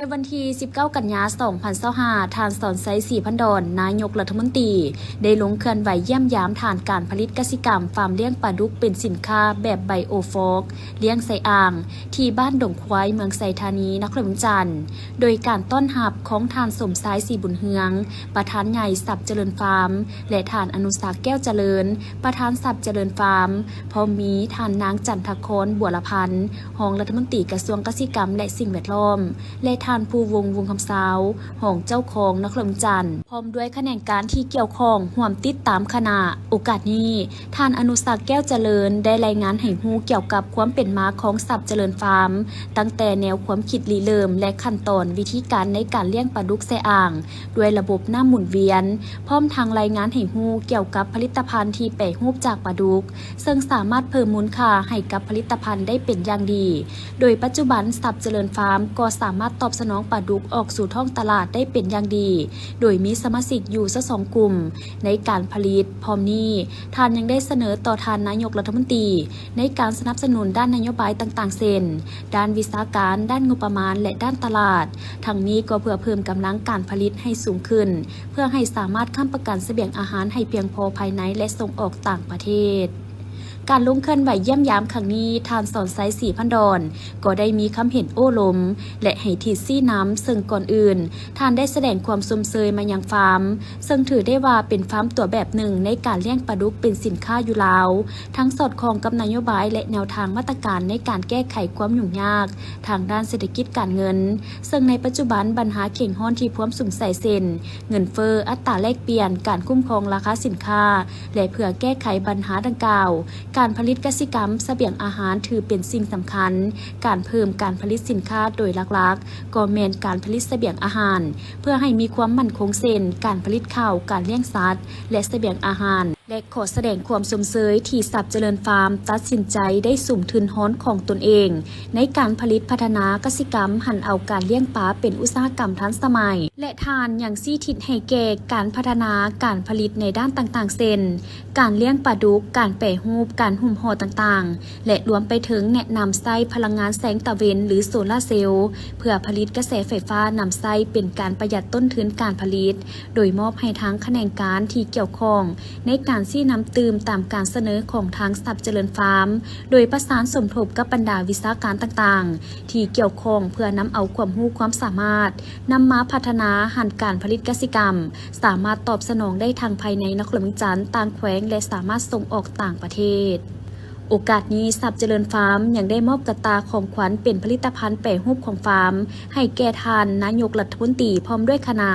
ในวันที่ 19 กันยายน 2025 ทานสอนไซสีพันดอนนายกรัฐมนตรีได้ลงเคลื่อนไหวเยี่ยมยามฐานการผลิตกสิกรรมฟาร์มเลี้ยงปลาดุกเป็นสินค้าแบบไบโอฟอกเลี้ยงใส่อ่าง ที่บ้านดงควายเมืองไซธานีนครปฐมจันทร์โดยการต้อนรับของทานสมสายสีบุญเฮืองประธานใหญ่สับเจริญฟาร์มและทานอนุสาแก้วเจริญประธานสับเจริญฟาร์มพร้อมมีทานนางจันทครบัวละพันธ์รองรัฐมนตรีกระทรวงเกษตรกรรมและสิ่งแวดล้อมและทานผู้วงคำสาวของเจ้าของนครปฐมจันทร์พร้อมด้วยคะแนนการที่เกี่ยวข้องห่วมติดตามคณะโอกาสนี้ท่านอนุสักแก้วเจริญได้รายงานให้ฮู้เกี่ยวกับความเป็นมาของสับเจริญฟาร์มตั้งแต่แนวความคิดริเริ่มและขั้นตอนวิธีการในการเลี้ยงปลาดุกแซ่อ่างด้วยระบบน้ำหมุนเวียนพร้อมทางรายงานให้ฮู้เกี่ยวกับผลิตภัณฑ์ที่แปรรูปจากปลาดุกซึ่งสามารถเพิ่มมูลค่าให้กับผลิตภัณฑ์ได้เป็นอย่างดีโดยปัจจุบันสับเจริญฟาร์มก็สามารถตอบสนองปลาดุกออกสู่ท้องตลาดได้เป็นอย่างดีโดยมีสมาชิกอยู่2 กลุ่มในการผลิตพร้อมนี้ท่านยังได้เสนอต่อท่านนายกรัฐมนตรีในการสนับสนุนด้านนโยบายต่างๆเช่นด้านวิชาการด้านงบประมาณและด้านตลาดทั้งนี้ก็เพื่อเพิ่มกำลังการผลิตให้สูงขึ้นเพื่อให้สามารถค้ำประกันเสบียงอาหารให้เพียงพอภายในและส่งออกต่างประเทศการลงเคลื่อนไหวเยี่ยมยามครั้งนี้ทานสอนไซสีพันดอนก็ได้มีคำเห็นโอ้ลมและให้ทิดซี่น้ำซึ่งก่อนอื่นทานได้แสดงความสมเชยมายังฟาร์มซึ่งถือได้ว่าเป็นฟาร์มตัวแบบหนึ่งในการเลี้ยงปลาดุกเป็นสินค้าอยู่แล้วทั้งสอดคล้องกับนโยบายและแนวทางมาตรการในการแก้ไขความยุ่งยากทางด้านเศรษฐกิจการเงินซึ่งในปัจจุบันปัญหาเข่งห้อนที่พร้อมสุ่มใส่เซ็นเงินเฟ้ออัตราแลกเปลี่ยนการคุ้มครองราคาสินค้าและเพื่อแก้ไขปัญหาดังกล่าวการผลิตกสิกรรมเสบียงอาหารถือเป็นสิ่งสำคัญการเพิ่มการผลิตสินค้าโดยหลักๆก็แม่นการผลิตเสบียงอาหารเพื่อให้มีความมั่นคงเส้นการผลิตข้าวการเลี้ยงสัตว์และเสบียงอาหารและขอแสดงความสมเชยที่สับเจริญฟาร์มตัดสินใจได้สุ่มทุนฮ้อนของตนเองในการผลิตพัฒนากสิกรรมหันเอาการเลี้ยงปลาเป็นอุตสาหกรรมทันสมัยและทานอย่างซี่ทิศให้แก่การพัฒนาการผลิตในด้านต่างๆเช่นการเลี้ยงปลาดุกการแปรรูปการหุ้มห่อต่างๆและรวมไปถึงแนะนำไส้พลังงานแสงตะเวนหรือโซลาร์เซลล์เพื่อผลิตกระแสไฟฟ้านำไส้เป็นการประหยัดต้นทุนการผลิตโดยมอบให้ทั้งคะแนนการที่เกี่ยวข้องในการซี่น้ำตื่มตามการเสนอของทางสับเจริญฟาร์มโดยประสานสมทบกับบรรดาวิชาการต่างๆที่เกี่ยวข้องเพื่อนำเอาความรู้ความสามารถนำมาพัฒนาหันการผลิตกสิกรรมสามารถตอบสนองได้ทางภายในนครปฐมจันทร์ต่างแขวงและสามารถส่งออกต่างประเทศโอกาสนี้สับเจริญฟาร์มยังได้มอบกระตาของขวัญเป็นผลิตภัณฑ์แปรรูปของฟาร์มให้แก่ทานนายกรัฐมนตรีพร้อมด้วยคณะ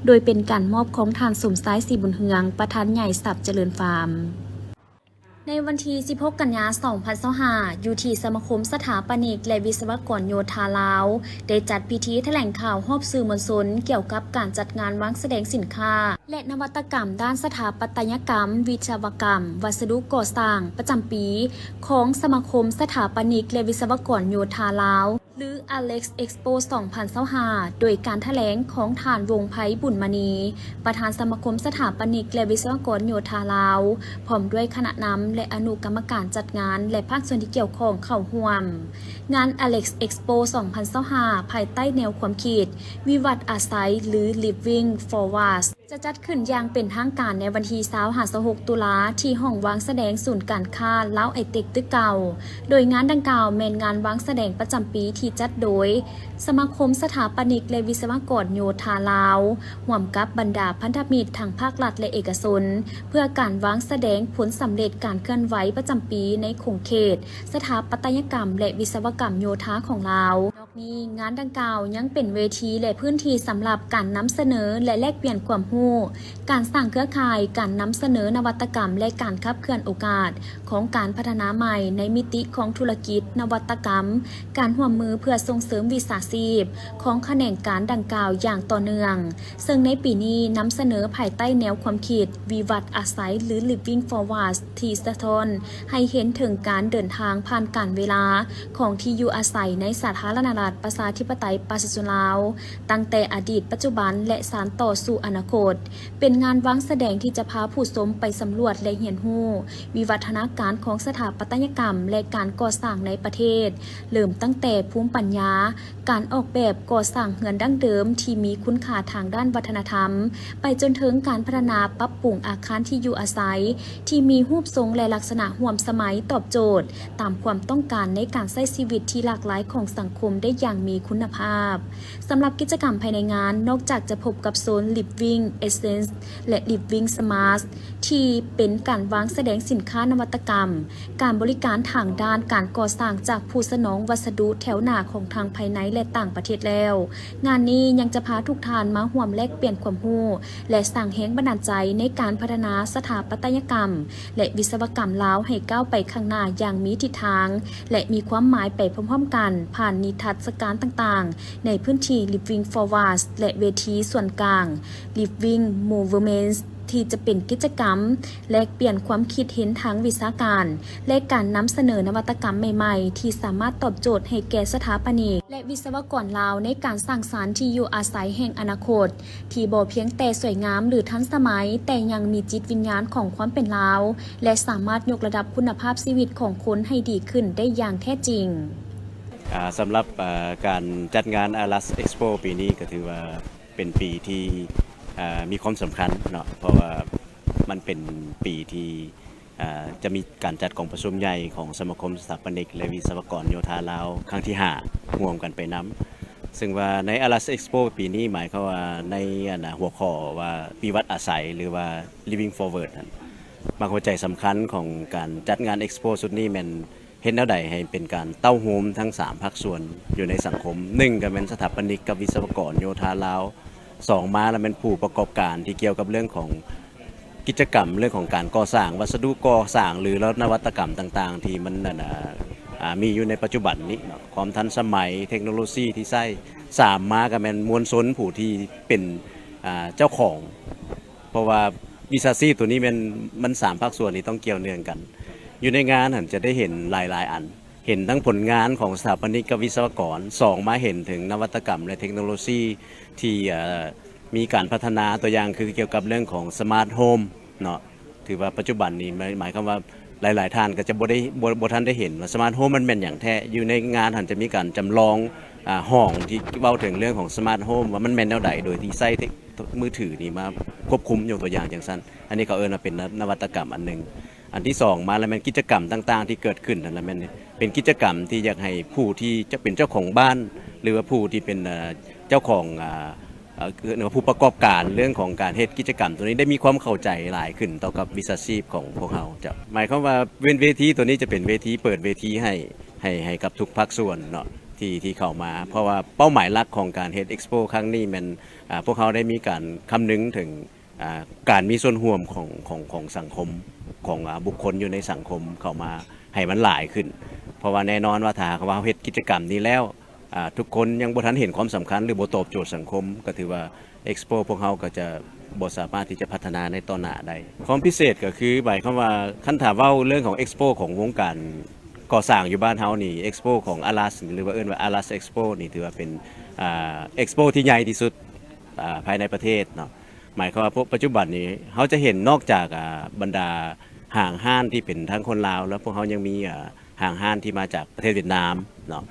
โดยเป็นการมอบของทานสมสายสีบุญเฮืองประธานใหญ่สับเจริญฟาร์มในวันที่ 16 กันยายน 2025 อยู่ที่สมาคมสถาปนิกและวิศวกรโยธาลาวได้จัดพิธีแถลงข่าวรอบสื่อมวลชนเกี่ยวกับการจัดงานวางแสดงสินค้าและนวัตกรรมด้านสถาปัตยกรรมวิศวกรรมวัสดุก่อสร้างประจำปีของสมาคมสถาปนิกและวิศวกรโยธาลาวหรือ Alex Expo 2025 โดยการแถลงของฐานวงไพบุญมณีประธานสมาคมสถาปนิกและวิศวกรโยธาลาวพร้อมด้วยคณะนำและอนุกรรมการจัดงานและภาคส่วนที่เกี่ยวข้องเข้าร่วมงาน Alex Expo 2025 ภายใต้แนวความคิดวิวัฒน์อาศัยหรือ Living Forward จะจัดขึ้นอย่างเป็นทางการในวันที่26 ตุลาที่ห้องวางแสดงศูนย์การค้าเล้าไอเต็กตึกเก่าโดยงานดังกล่าวแม่นงานวางแสดงประจำปีที่จัดโดยสมาคมสถาปนิกและวิศวกรโยธาลาวร่วมกับบรรดาพันธมิตรทางภาครัฐและเอกชนเพื่อการวางแสดงผลสำเร็จการเคลื่อนไหวประจำปีในขงเขตสถาปัตยกรรมและวิศวกรรมโยธาของลาวนอกนี้งานดังกล่าวยังเป็นเวทีและพื้นที่สำหรับการนำเสนอและแลกเปลี่ยนความรู้การสร้างเครือข่ายการนำเสนอนวัตกรรมและการขับเคลื่อนโอกาสของการพัฒนาใหม่ในมิติของธุรกิจนวัตกรรมการร่วมมือเพื่อส่งเสริมวิชาชีพของแขนงการดังกล่าวอย่างต่อเนื่องซึ่งในปีนี้นำเสนอภายใต้แนวความคิดวิวัฒน์อาศัยหรือ Living Forward ที่สะท้อนให้เห็นถึงการเดินทางผ่านการเวลาของที่อยู่อาศัยในสาธารณรั ราชประชาธิปไตยประชาชนลาวตั้งแต่อดีตปัจจุบันและสานต่อสู่อนาคตเป็นงานวางแสดงที่จะพาผู้ชมไปสำรวจและเรียนรู้วิวัฒนาการของสถาปัตยกรรมและการก่อสร้างในประเทศเริ่มตั้งแต่ภูมิปัญญาการออกแบบก่อสร้างเรือนดั้งเดิมที่มีคุณค่าทางด้านวัฒนธรรมไปจนถึงการพัฒนาปรับปรุงอาคารที่อยู่อาศัยที่มีรูปทรงและลักษณะร่วมสมัยตอบโจทย์ตามความต้องการในการใช้ชีวิตที่หลากหลายของสังคมได้อย่างมีคุณภาพสำหรับกิจกรรมภายในงานนอกจากจะพบกับโซน Living Essence และ Living Smart ที่เป็นการวางแสดงสินค้านวัตกรรมการบริการทางด้านการก่อสร้างจากผู้สนองวัสดุแถวหน้าของทางภายในและต่างประเทศแล้วงานนี้ยังจะพาทุกท่านมาร่วมแลกเปลี่ยนความรู้และสร้างแรงบันดาลใจในการพัฒนาสถาปัตยกรรมและวิศวกรรมลาวให้ก้าวไปข้างหน้าอย่างมีทิศทางและมีความหมายไปพร้อมๆกันผ่านนิทรรศการต่างๆในพื้นที่ Living Forward และเวทีส่วนกลาง Living Movements ที่จะเป็นกิจกรรมแลกเปลี่ยนความคิดเห็นทางวิชาการและการนำเสนอนวัตกรรมใหม่ๆที่สามารถตอบโจทย์ให้แก่สถาปนิกและวิศวกรลาวในการสร้างสรรค์ที่อยู่อาศัยแห่งอนาคตที่บ่เพียงแต่สวยงามหรือทันสมัยแต่ยังมีจิตวิญญาณของความเป็นลาวและสามารถยกระดับคุณภาพชีวิตของคนให้ดีขึ้นได้อย่างแท้จริงสำหรับการจัดงาน Alas Expo ปีนี้ก็ถือว่าเป็นปีที่มีความสำคัญเนาะเพราะว่ามันเป็นปีที่จะมีการจัดกองประชุมใหญ่ของสมาคมสถาปนิกและวิศวกรโยธาลาวครั้งที่5ร่วมกันไปน้ำซึ่งว่าใน Alas Expo ปีนี้หมายความว่าในหัวข้อว่าวิวัฒน์อาศัยหรือว่า Living Forward นั้นบางหัวใจสำคัญของการจัดงาน Expo สุดนี้มันเห็นแนวใดให้เป็นการเต้าโฮมทั้ง3ภาคส่วนอยู่ในสังคม1ก็เป็นสถาปนิกกับวิศวกรโยธาลาว2มาแล้วเป็นผู้ประกอบการที่เกี่ยวกับเรื่องของกิจกรรมเรื่องของการก่อสร้างวัสดุก่อสร้างหรือนวัตกรรมต่างๆที่มันมีอยู่ในปัจจุบันนี้ความทันสมัยเทคโนโลยีที่ใช้3มาก็เป็นมวลชนผู้ที่เป็นเจ้าของเพราะว่าวิชาชีพตัวนี้มัน3ภาคส่วนนี้ต้องเกี่ยวเนื่องกันอยู่ในงานจะได้เห็นหลายๆอันเห็นทั้งผลงานของสถาปนิกกับวิศวกร2มาเห็นถึงนวัตกรรมและเทคโนโลยีที่มีการพัฒนาตัวอย่างคือเกี่ยวกับเรื่องของสมาร์ทโฮมเนาะถือว่าปัจจุบันนี้หมายความว่าหลายๆท่านก็จะบ่ท่านได้เห็นว่าสมาร์ทโฮมมันเป็นอย่างแท้อยู่ในงานจะมีการจำลองห้องที่เว้าถึงเรื่องของสมาร์ทโฮมว่ามันแม่นแนวใดโดยที่ใช้มือถือนี่มาควบคุมยกตัวอย่างอย่างสั้นอันนี้เขาว่าเป็นนวัตกรรมอันนึงอันที่2มาแล้วมันกิจกรรมต่างๆที่เกิดขึ้นนั่นแหละมันเป็นกิจกรรมที่อยากให้ผู้ที่จะเป็นเจ้าของบ้านหรือว่าผู้ที่เป็นเจ้าของผู้ประกอบการเรื่องของการเฮ็ดกิจกรรมตัวนี้ได้มีความเข้าใจหลายขึ้นต่อกับวิชาชีพของพวกเราจะหมายความว่าเวทีตัวนี้จะเป็นเวทีเปิดเวทีให้กับทุกภาคส่วนเนาะที่เข้ามาเพราะว่าเป้าหมายหลักของการเฮ็ด Expo ครั้งนี้มันพวกเขาได้มีการคำนึงถึงการมีส่วนร่วมของสังคมของบุคคลอยู่ในสังคมเข้ามาให้มันหลายขึ้นเพราะว่าแน่นอนว่าถ้าว่าเฮ็ดกิจกรรมนี้แล้วทุกคนยังบ่ทันเห็นความสำคัญหรือบ่ตอบโจทย์สังคมก็ถือว่า Expo พวกเขาก็จะบ่สามารถที่จะพัฒนาในต่อหน้าได้ความพิเศษก็คือหมายความว่าคันถามเว้าเรื่องของ Expo ของวงการก่อสร้างอยู่บ้านเฮานี่ Expo ของ Alas หรือว่าเอิ้นว่า Alas Expo นี่ถือว่าเป็นExpo ที่ใหญ่ที่สุดภายในประเทศเนาะหมายความว่าปัจจุบันนี้เขาจะเห็นนอกจากบรรดาห้างห้านที่เป็นทั้งคนลาวแล้วพวกเขายังมีห้างห้านที่มาจากประเทศเวียดนามเนาะ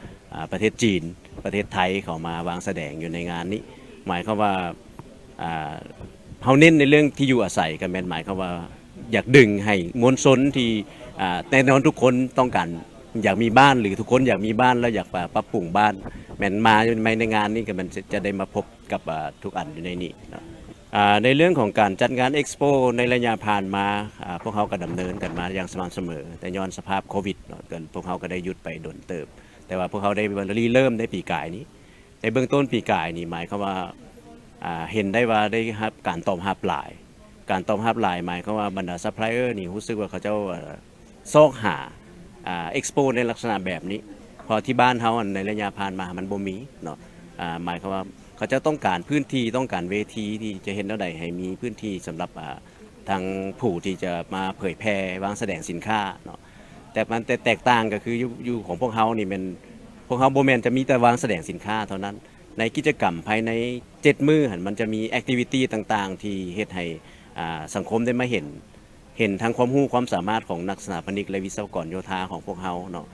ประเทศจีนประเทศไทยเขามาวางแสดงอยู่ในงานนี้หมายความว่าเขาเน้นในเรื่องที่อยู่อาศัยกันแม่นหมายความว่าอยากดึงให้มวลชนที่แน่นอนทุกคนต้องการอยากมีบ้านหรือทุกคนอยากมีบ้านแล้วอยากปรับปรุงบ้านแม่นมาอยู่ในงานนี้ก็มันจะได้มาพบกับทุกอันอยู่ในนี้เนาะในเรื่องของการจัดงาน Expo ในระยะผ่านมาพวกเขาก็ดำเนินกันมาอย่างสม่ำเสมอแต่ย้อนสภาพโควิดเนาะพวกเขาก็ได้หยุดไปโดนเติบแต่ว่าพวกเขาได้เริ่มได้ปีกายนี้ในเบื้องต้นปีกายนี่หมายความว่าเห็นได้ว่าได้รับการตอบรับหลายการตอบรับหลายหมายความว่าบรรดาซัพพลายเออร์นี่รู้สึกว่าเขาเจ้าซอกหาExpo ในลักษณะแบบนี้พอที่บ้านเขาในระยะผ่านมามันบ่มีเนาะหมายความว่าเขาจะต้องการพื้นที่ต้องการเวทีที่จะเห็นแล้วใดให้มีพื้นที่สำหรับทางผู้ที่จะมาเผยแพร่วางแสดงสินค้าเนาะแต่มันแตกต่างก็คืออยู่ของพวกเขานี่มัน วกเขาบ่แม่นจะมีแต่วางแสดงสินค้าเท่านั้นในกิจกรรมภายใน7มื้อหั่นมันจะมีแอคทิวิตี้ต่างๆที่เฮ็ดให้สังคมได้มาเห็นทั้งความรู้ความสามารถของนักสถาปนิกและวิศวกรโยธาของพวกเขาเนาะ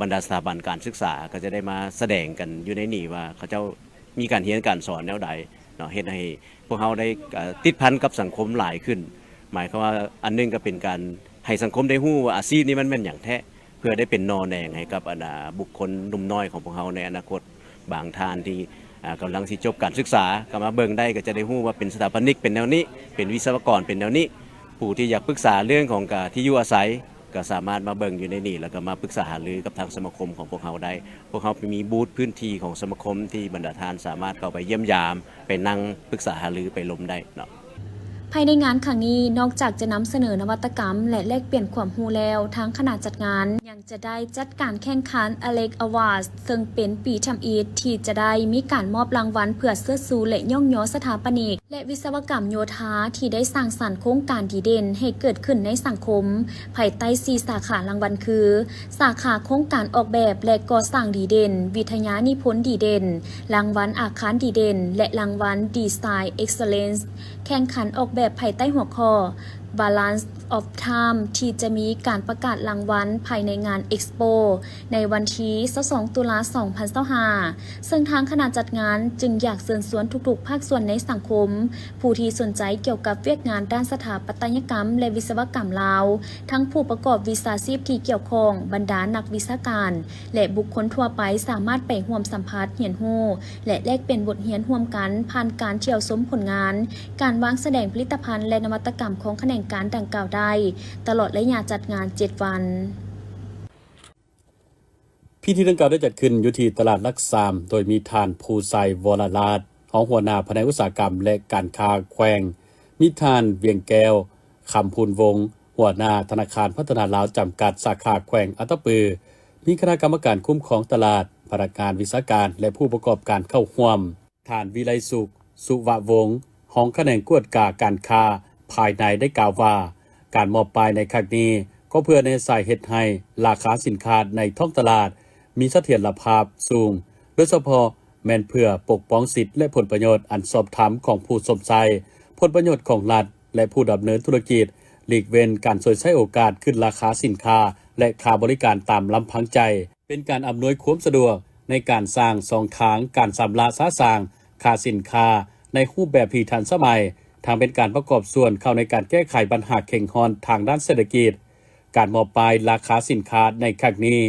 บรรดาสถาบันการศึกษาก็จะได้มาแสดงกันอยู่ในนี่ว่าเขาเจ้ามีการเรียนการสอนแนวใดเนาะเฮ็ดให้พวกเขาได้ติดพันกับสังคมหลายขึ้นหมายความว่าอันนึงก็เป็นการให้สังคมได้รู้ว่าอาชีพนี้มันแม่นอย่างแท้เพื่อได้เป็นนอแนงให้กับบุคคลหนุ่มน้อยของพวกเขาในอนาคตบางท่านที่กำลังสิจบการศึกษาก็มาเบิ่งได้ก็จะได้รู้ว่าเป็นสถาปนิกเป็นแนวนี้เป็นวิศวกรเป็นแนวนี้ผู้ที่อยากปรึกษาเรื่องของที่อยู่อาศัยก็สามารถมาเบิ่งอยู่ในนี่แล้วก็มาปรึกษาหารือกับทางสมาคมของพวกเขาได้พวกเขามีบูธพื้นที่ของสมาคมที่บรรดาท่านสามารถเข้าไปเยี่ยมยามไปนั่งปรึกษาหารือไปลมได้เนาะภายในงานครั้งนี้นอกจากจะนำเสนอนวัตกรรมและแลกเปลี่ยนความรู้แล้วทั้งขณะจัดงานยังจะได้จัดการแข่งขัน Alex Awards ซึ่งเป็นปีทำอิฐที่จะได้มีการมอบรางวัลเพื่อเสื้อสูและย่องย้อสถาปนิกและวิศวกรรมโยธาที่ได้สร้างสรรค์โครงการดีเด่นให้เกิดขึ้นในสังคมภายใต้4สาขารางวัลคือสาขาโครงการออกแบบและก่อสร้างดีเด่นวิทยานิพนธ์ดีเด่นรางวัลอาคารดีเด่นและรางวัล Design Excellence แข่งขันออกแบบภายใต้หัวข้อ Balance of Time ที่จะมีการประกาศรางวัลภายในงาน Expo ในวันที่22ตุลาคม2025ซึ่งทางคณะจัดงานจึงอยากเชิญชวนทุกๆภาคส่วนในสังคมผู้ที่สนใจเกี่ยวกับเวียกงานด้านสถาปัตยกรรมและวิศวกรรมลาวทั้งผู้ประกอบวิชาชีพที่เกี่ยวข้องบรรดานักวิชาการและบุคคลทั่วไปสามารถไปร่วมสัมภาษณ์เรียนรู้และแลกเปลี่ยนบทเรียนร่วมกันผ่านการเที่ยวชมผลงานการวางแสดงผลิตภัณฑ์และนวัตกรรมของแขนงการดังกล่าวได้ตลอดระยะจัดงาน7วันพิธีดังกล่าวได้จัดขึ้นอยู่ที่ตลาดลักซามโดยมีท่านภูไซวรราชรองหัวหน้าแผนกอุตสาหกรรมและการค้าแขวงมีท่านเวียงแก้วคำพูนวงศ์หัวหน้าธนาคารพัฒนาลาวจำกัดสาขาแขวงอัตตปือมีคณะกรรมการคุ้มครองตลาดพนักงานวิชาการและผู้ประกอบการเข้าร่วมท่านวิไลสุขสุวะวงศ์รองแขนงกวดกาการค้าภายในได้กล่าวว่าการมอบป้ายในครั้งนี้ก็เพื่อในสายเฮ็ดให้ราคาสินค้าในท้องตลาดมีเสถียรภาพสูงโดยเฉพาะแม้นเพื่อปกป้องสิทธิและผลประโยชน์อันสอบธรรมของผู้สมใจผลประโยชน์ของรัฐและผู้ดำเนินธุรกิจหลีกเว้นการสวยใช้โอกาสขึ้นราคาสินค้าและค่าบริการตามลำพังใจเป็นการอำนวยความสะดวกในการสร้างสองทางการสำระสาสร้างค่าสินค้าในรูปแบบที่ทันสมัยทางเป็นการประกอบส่วนเข้าในการแก้ไขปัญหาเข่งคอนทางด้านเศรษฐกิจการมอบป้ายราคาสินค้าในครั้งนี้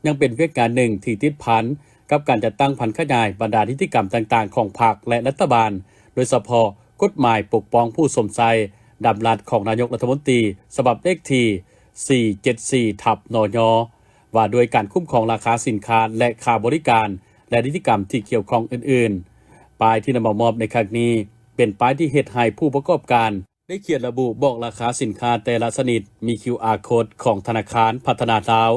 ยังเป็นเวียกงานหนึ่งที่ติดพันกับการจัดตั้งพันขยายบรรดานิติกรรมต่างๆของพรรคและรัฐบาลโดยเฉพาะกฎหมายปกป้องผู้สมใจดำรัสของนายกรัฐมนตรีฉบับเลขที่474/นย.ว่าด้วยการคุ้มครองราคาสินค้าและค่าบริการและนิติกรรมที่เกี่ยวข้องอื่นๆป้ายที่นำมามอบในครั้งนี้เป็นป้ายที่เฮ็ดให้ผู้ประกอบการได้เขียนระบุบอกราคาสินค้าแต่ละชนิดมี QR Code ของธนาคารพัฒนาลาว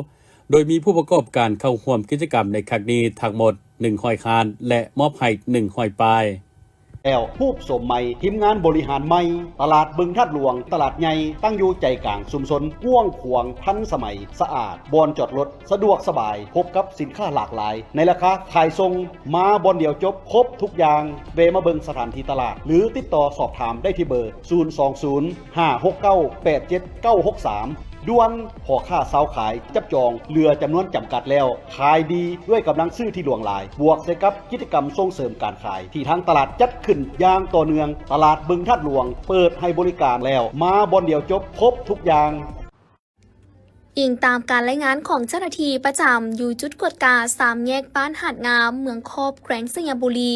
โดยมีผู้ประกอบการเข้าร่วมกิจกรรมในครั้งนี้ทั้งหมด100 คานและมอบให้100 ป้ายแล้วรูปสมใหม่ทีมงานบริหารใหม่ตลาดบึงทัดหลวงตลาดใหญ่ตั้งอยู่ใจกลางชุมชนกว้างขวางทันสมัยสะอาดบอนจอดรถสะดวกสบายพบกับสินค้าหลากหลายในราคาขายทรงมาบอนเดียวจบครบทุกอย่างเวมาเบิงสถานที่ตลาดหรือติดต่อสอบถามได้ที่เบอร์020-569-87963ด่วนพอค่าเซาขายจับจองเรือจำนวนจำกัดแล้วขายดีด้วยกำลังซื้อที่หลวงหลายบวกใส่กับกิจกรรมส่งเสริมการขายที่ทางตลาดจัดขึ้นอย่างต่อเนื่องตลาดบึงทัดหลวงเปิดให้บริการแล้วมาบอนเดียวจบครบทุกอย่างอิงตามการรายงานของเจ้าหน้าที่ประจำอยู่จุดกวดกา3 แยกบ้านหาดงามเมืองคอบแขวงสยามบุรี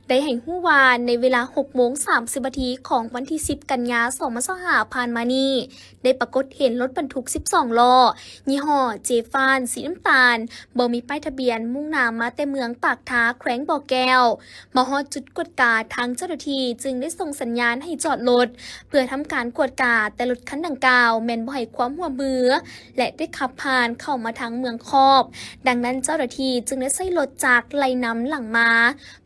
ได้ให้ฮู้ว่าในเวลา 6:30 นาทีของวันที่ 10 กันยายน2025ผ่านมานี้ได้ปรากฏเห็นรถบรรทุก12 ล้อยี่ห้อเจฟานสีน้ำตาลบ่มีป้ายทะเบียนมุ่งหน้ามาแต่เมืองปากท้าแขวงบ่อแก้วมาฮอดจุดกวดกาทางเจ้าหน้าที่จึงได้ส่งสัญญาณให้จอดรถเพื่อทำการกวดกาแต่รถคันดังกล่าวแม่นบ่ให้ความร่วมมือและได้ขับผ่านเข้ามาทางเมืองคอบดังนั้นเจ้าหน้าที่จึงได้ใช้รถจากไล่น้ำหลังมา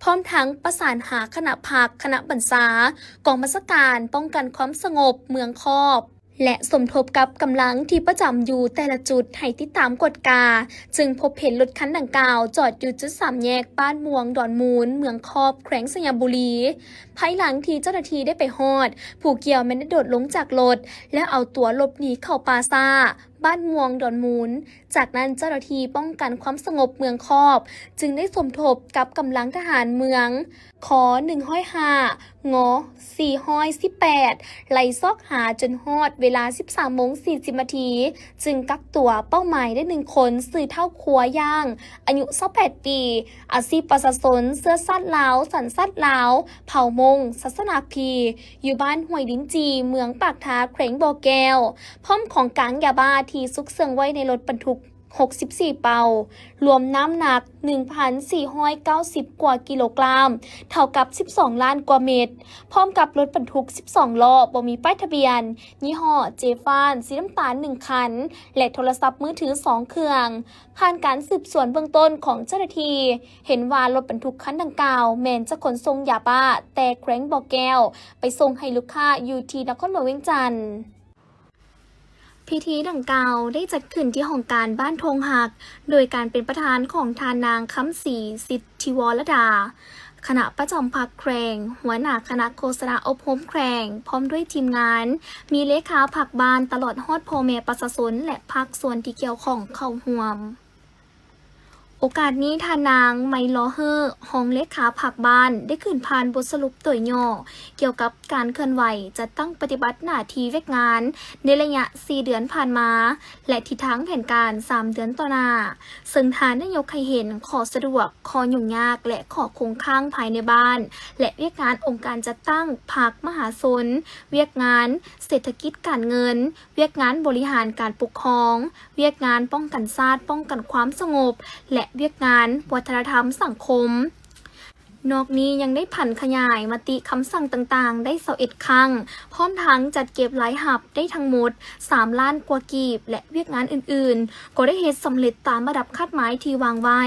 พร้อมทั้งประสานหาคณะพักคณะบรรษากองบัญชาการป้องกันความสงบเมืองคอบ และสมทบกับกำลังที่ประจำอยู่แต่ละจุดให้ติดตามกฎกาจึงพบเห็นรถคันดังกล่าวจอดอยู่จุด3 แยกบ้านม่วงดอนมูลเมืองคอบแขวงสยามบุรีภายหลังที่เจ้าหน้าที่ได้ไปฮอดผู้เกี่ยวแม้นได้โดดลงจากรถแล้วเอาตัวหลบหนีเข้าป่าซ่าบ้านม่วงดอนมูลจากนั้นเจ้าหน้าที่ป้องกันความสงบเมืองคอบจึงได้สมทบกับกำลังทหารเมืองขอ105ง418ไล่ซอกหาจนฮอดเวลา 13:40 นาทีจึงกักตัวเป้าหมายได้1 คนสื่อเท่าครัวย่างอายุ28 ปีอาชีพประชาชนเสื้อสัตว์ลาวสัญชาติลาวเผ่ามงศาสนาพีอยู่บ้านห้วยลิ้นจีเมืองปากทาแขวงบ่อแก้วพร้อมของกลางยาบ้าที่ซุกเซิงไว้ในรถบรรทุก64 เปารวมน้ำหนัก 1,490 กว่ากิโลกรัมเท่ากับ12 ล้านกว่าเม็ดพร้อมกับรถบรรทุก12 ล้อบ่มีป้ายทะเบียนยี่ห้อเจฟานสีน้ำตาล1 คันและโทรศัพท์มือถือ2 เครื่องผ่านการสืบสวนเบื้องต้นของเจ้าหน้าที่เห็นว่ารถบรรทุกคันดังกล่าวแม้นจะขนส่งยาบ้าแต่แขวงบ่อแก้วไปส่งให้ลูกค้าอยู่ที่นครหลวงเวียงจันทร์พิธีดังกล่าวได้จัดขึ้นที่ห้องการบ้านธงหักโดยการเป็นประธานของทานางคำศรีสิทธิวรดาคณะประจำพรรคแขวงหัวหน้าคณะโฆษณาอบรมแขวงพร้อมด้วยทีมงานมีเลขาพรรคบ้านตลอดฮอดพ่อแม่ประชาชนและพรรคส่วนที่เกี่ยวข้องเข้าร่วมโอกาสนี้ทานางไมลอเฮอร์ห้องเลขาพรรคบ้านได้ขึ้นผ่านบทสรุปตัวย่อเกี่ยวกับการเคลื่อนไหวจัดตั้งปฏิบัติหน้าที่เวกงานในระยะ 4 เดือนผ่านมาและทิศทางแผนการ 3 เดือนต่อหน้าซึ่งทานนายกให้เห็นข้อสะดวกข้อยุ่งยากและข้อคงค้างภายในบ้านและเวียกงานองค์การจัดตั้งพรรคมหาชนเวียกงานเศรษฐกิจการเงินเวียกงานบริหารการปกครองเวียกงานป้องกันชาติป้องกันความสงบและเวียกงานวัฒนธรรมสังคมนอกนี้ยังได้ผันขยายมติคำสั่งต่างๆได้21 ครั้งพร้อมทั้งจัดเก็บหลายหับได้ทั้งหมด3 ล้านกว่ากีบและเวียกงานอื่นๆก็ได้เฮ็ดสำเร็จตามระดับคาดหมายที่วางไว้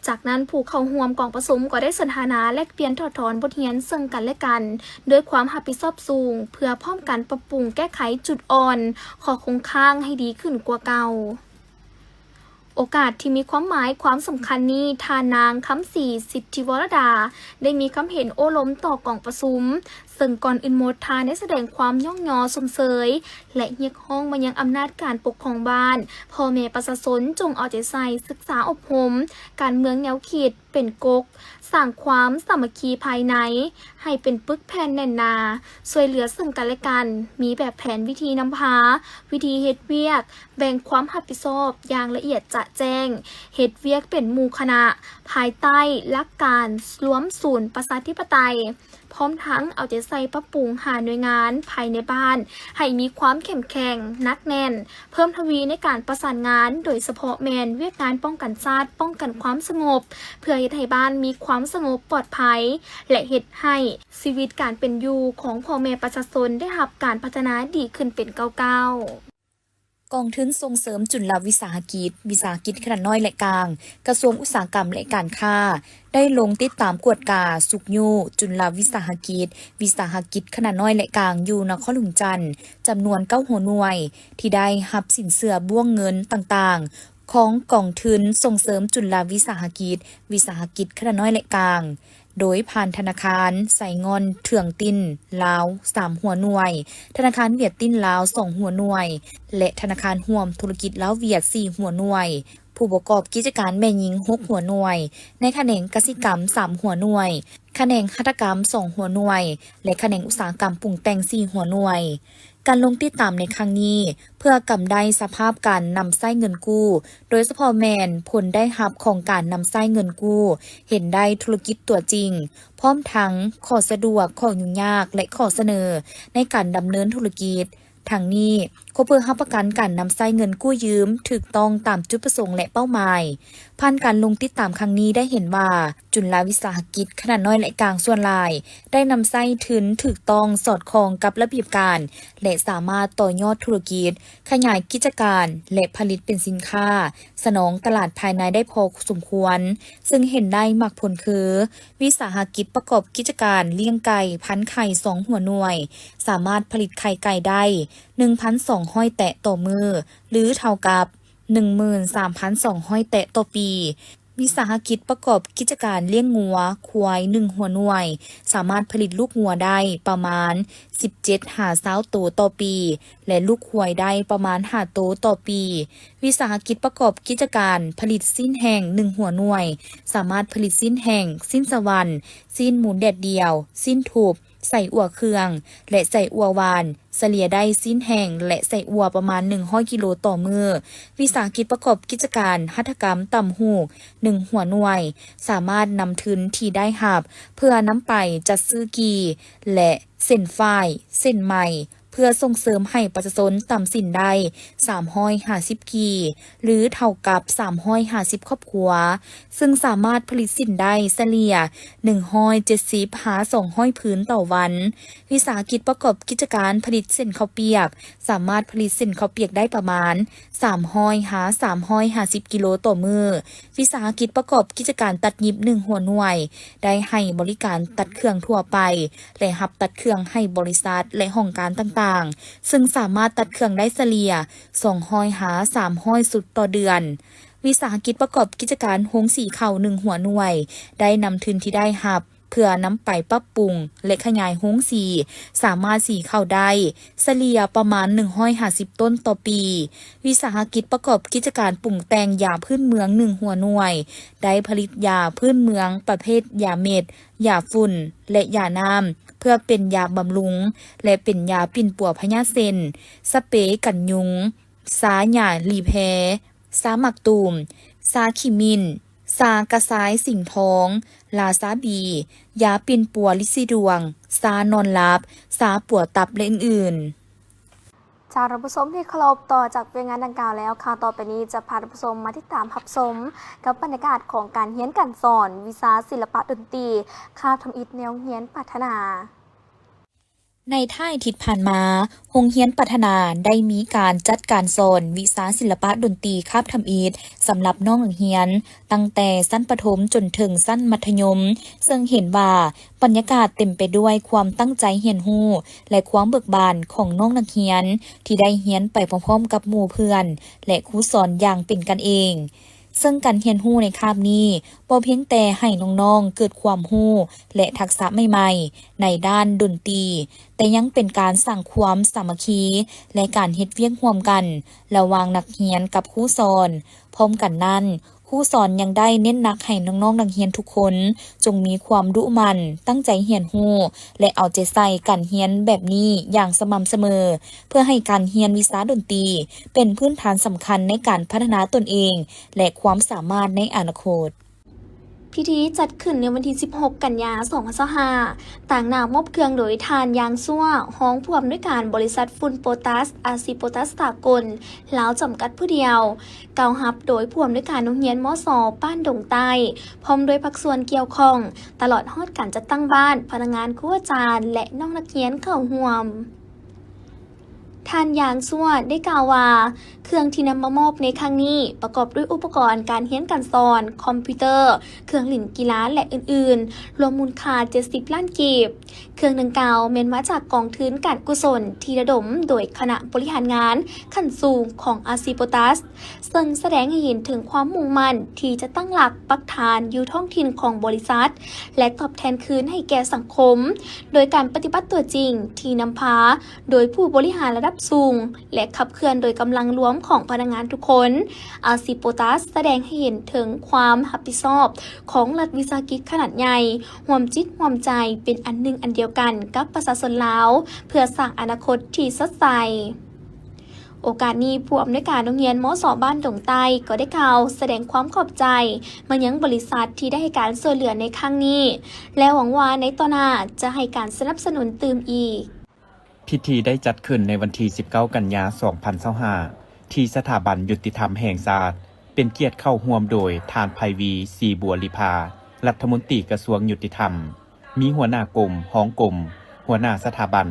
จากนั้นผู้เข้าร่วมกองประชุมก็ได้สนทนาแลกเปลี่ยนถอดถอนบทเรียนซึ่งกันและกันด้วยความรับผิดชอบสูงเพื่อพร้อมกันปรับปรุงแก้ไขจุดอ่อนข้อคงค้างให้ดีขึ้นกว่าเก่าโอกาสที่มีความหมายความสำคัญนี้ทานางคำศรีสิทธิวรดาได้มีคำเห็นโอ้ล้มต่อกองประชุมซึ่งก่อนอื่นหมดทานได้แสดงความย่องยอสมเสยและเรียกร้องมายังอำนาจการปกครองบ้านพ่อแม่ประชาชนจงเอาใจใส่ศึกษาอบรมการเมืองแนวคิดเป็นกกสร้างความสามัคคีภายในให้เป็นปึกแผ่นแน่นหนาช่วยเหลือซึ่งกันและกันมีแบบแผนวิธีนำพาวิธีเฮ็ดเวียกแบ่งความรับผิดชอบอย่างละเอียดจะแจ้งเฮ็ดเวียกเป็นหมู่คณะภายใต้หลักการรวมศูนย์ประชาธิปไตยพร้อมทั้งเอาใจใส่ปรับปรุงหาหน่วยงานภายในบ้านให้มีความเข้มแข็งนักแน่นเพิ่มทวีในการประสานงานโดยเฉพาะแมนเวียกงานป้องกันชาติป้องกันความสงบเพื่อเฮ็ดให้บ้านมีความสงบปลอดภัยและเฮ็ดให้ชีวิตการเป็นอยู่ของพ่อแม่ประชาชนได้รับการพัฒนาดีขึ้นเป็นก้าวกองทุนส่งเสริมจุลวิสาหกิจขนาดน้อยและกลางกระทรวงอุตสาหกรรมและการค้าได้ลงติดตามกวดกาสุกยูจุลวิสาหกิจขนาดน้อยและกลางอยู่นครหลวงจันทร์จำนวน9 หัวหน่วยที่ได้รับสินเชื่อบ่วงเงินต่างๆของกองทุนส่งเสริมจุลวิสาหกิจขนาดน้อยและกลางโดยผ่านธนาคารไสงอนเถื่องตินลาว3 หัวหน่วยธนาคารเวียดตินลาว2 หัวหน่วยและธนาคารร่วมธุรกิจลาวเวียด4 หัวหน่วยผู้ประกอบกิจการแม่หญิง6 หัวหน่วยในแขนงกสิกรรม3 หัวหน่วยแขนงหัตถกรรม2 หัวหน่วยและแขนงอุตสาหกรรมปรุงแต่ง4 หัวหน่วยการลงติดตามในครั้งนี้เพื่อกำได้สภาพการนำไส้เงินกู้โดยเฉพาะแมนผลได้รับของการนำไส้เงินกู้เห็นได้ธุรกิจตัวจริงพร้อมทั้งข้อสะดวกข้อยุ่งยากและข้อเสนอในการดำเนินธุรกิจทั้งนี้ เพื่อรับประกันการนำใช้เงินกู้ยืมถูกต้องตามจุดประสงค์และเป้าหมายผ่านการลงติดตามครั้งนี้ได้เห็นว่าจุลวิสาหกิจขนาดน้อยและกลางส่วนหลายได้นำใช้ถึงถูกต้องสอดคล้องกับระเบียบการและสามารถต่อยอดธุรกิจขยายกิจการและผลิตเป็นสินค้าสนองตลาดภายในได้พอสมควรซึ่งเห็นได้มักผลคือวิสาหกิจประกอบกิจการเลี้ยงไก่พันไข่2หัวหน่วยสามารถผลิตไข่ไก่ได้ 1,200 แตะต่อมือหรือเท่ากับ 13,200 แตะต่อปีวิสาหกิจประกอบกิจการเลี้ยงงัวควาย1หัวหน่วยสามารถผลิตลูกงัวได้ประมาณ 17-20 ตัวต่อปีและลูกควายได้ประมาณ5ตัวต่อปีวิสาหกิจประกอบกิจการผลิตสิ้นแห้ง1หัวหน่วยสามารถผลิตสิ้นแห้งสิ้นสวรรค์สิ้นหมูแดดเดียวสิ้นถูบใส่อั่วเครื่องและใส่อั่ววานเฉลี่ยได้สิ้นแห้งและใส่อั่วประมาณ100กิโลต่อมือวิสาหกิจประกอบกิจการหัตถกรรมตำหูก1หัวหน่วยสามารถนำทุนที่ได้หับเพื่อนำไปจัดซื้อกีและเส้นฝ้ายเส้นไหมเพื่อส่งเสริมให้ประชาชนตำสินได้350กีหรือเท่ากับ350ครอบครัวซึ่งสามารถผลิตสินได้เฉลี่ย170หา200พื้นต่อวันวิสาหกิจประกอบกิจการผลิตเส้นข้าวเปียกสามารถผลิตเส้นข้าวเปียกได้ประมาณ300หา350กิโลต่อมือวิสาหกิจประกอบกิจการตัดยิบ1หัวหน่วยได้ให้บริการตัดเครื่องทั่วไปและรับตัดเครื่องให้บริษัทและห้องการต่างๆซึ่งสามารถตัดเครื่องได้เฉลี่ย200หา300สุดต่อเดือนวิสาหกิจประกอบกิจการโฮงสีข้าว1หัวหน่วยได้นำทุนที่ได้รับเพื่อนำไปปรับปรุงและขยายโฮงสีสามารถสีข้าวได้เฉลี่ยประมาณ150ต้นต่อปีวิสาหกิจประกอบกิจการปรุงแต่งยาพื้นเมือง1หัวหน่วยได้ผลิตยาพื้นเมืองประเภทยาเม็ดยาฝุ่นและยาน้ำเพื่อเป็นยาบำรุงและเป็นยาปิ่นปัวพญาเซนสเปรย์กันยุงสาหญ้าลีแพสาหมักตูมสาขิมินสากระสายสิ่งทองลาซาบียาปิ่นปัวลิซิดวงสานอนลับสาปัวตับและอื่นๆจากรับชมที่เคารพต่อจากเรื่องงานดังกล่าวแล้วค่ะต่อไปนี้จะพารับชมมาติดตามรับชมกับบรรยากาศของการเรียนการสอนวิชาศิลปะดนตรีคาบทำอิฐแนวเรียนพัฒนาในท้ายทิศผ่านมาโรงเรียนพัฒนาได้มีการจัดการสอนวิชาศิลปะดนตรีคาบทำอิฐสำหรับน้องนักเรียนตั้งแต่ชั้นประถมจนถึงชั้นมัธยมซึ่งเห็นว่าบรรยากาศเต็มไปด้วยความตั้งใจเรียนรู้และความเบิกบานของน้องนักเรียนที่ได้เรียนไปพร้อมๆกับหมู่เพื่อนและครูสอนอย่างเป็นกันเองซึ่งการเรียนรู้ในคาบนี้บ่เพียงแต่ให้น้องๆเกิดความรู้และทักษะใหม่ๆในด้านดนตรีแต่ยังเป็นการสร้างความสามัคคีและการเฮ็ดเวียกร่วมกันระหว่างนักเรียนกับครูสอนพร้อมกันนั้นครูสอนยังได้เน้นหนักให้น้องๆนักเรียนทุกคนจงมีความดุมันตั้งใจเรียนรู้และเอาใจใส่การเรียนแบบนี้อย่างสม่ำเสมอเพื่อให้การเรียนวิชาดนตรีเป็นพื้นฐานสำคัญในการพัฒนาตนเองและความสามารถในอนาคตพิธีจัดขึ้นในวันที่ 16 กันยายน 2025ต่างนามอบเครื่องโดยทานยางซั่วห้องผู้อำนวยการบริษัทฝุ่นโปตัสอาซีโปตัสสากลลาวจำกัดผู้เดียวกล่าวรับโดยผู้อำนวยการโรงเรียนมส.บ้านดงใต้พร้อมด้วยภาคส่วนเกี่ยวข้องตลอดฮอดการจัดตั้งบ้านพนักงานครูอาจารย์และน้องนักเรียนเข้าร่วมทานยางซั่วได้กล่าวว่าเครื่องที่นำมามอบในครั้งนี้ประกอบด้วยอุปกรณ์การเรียนการสอนคอมพิวเตอร์เครื่องเล่นกีฬาและอื่นๆรวมมูลค่า70ล้านกีบเครื่องดังกล่าวเม็นมาจากกองทุนการกุศลที่ระดมโดยคณะบริหารงานขั้นสูงของอาซีโปตัสซึ่งแสดงให้เห็นถึงความมุ่งมั่นที่จะตั้งหลักปักฐานอยู่ท้องถิ่นของบริษัทและตอบแทนคืนให้แก่สังคมโดยการปฏิบัติตัวจริงที่นำพาโดยผู้บริหารระดับสูงและขับเคลื่อนโดยกำลังรวมของพนักงานทุกคนอาซีโปตัสแสดงให้เห็นถึงความรับผิดชอบของรัฐวิสาหกิจขนาดใหญ่ร่วมจิตร่วมใจเป็นอันหนึ่งอันเดียวกันกับประชาชนลาวเพื่อสร้างอนาคตที่สดใสโอกาสนี้ผู้อำนวยการโรงเรียนมส.บ้านดงใต้ก็ได้กล่าวแสดงความขอบใจมายังบริษัทที่ได้ให้การช่วยเหลือในครั้งนี้และหวังว่าในต่อหน้าจะให้การสนับสนุนเติมอีก พิธีได้จัดขึ้นในวันที่ 19 กันยายน 2025 ที่สถาบันยุติธรรมแห่งชาติเป็นเกียรติเข้าร่วมโดยท่านไพวีศรีบัวลิภารัฐมนตรีกระทรวงยุติธรรมมีหัวหน้ากรมห้องกรมหัวหน้าสถาบัน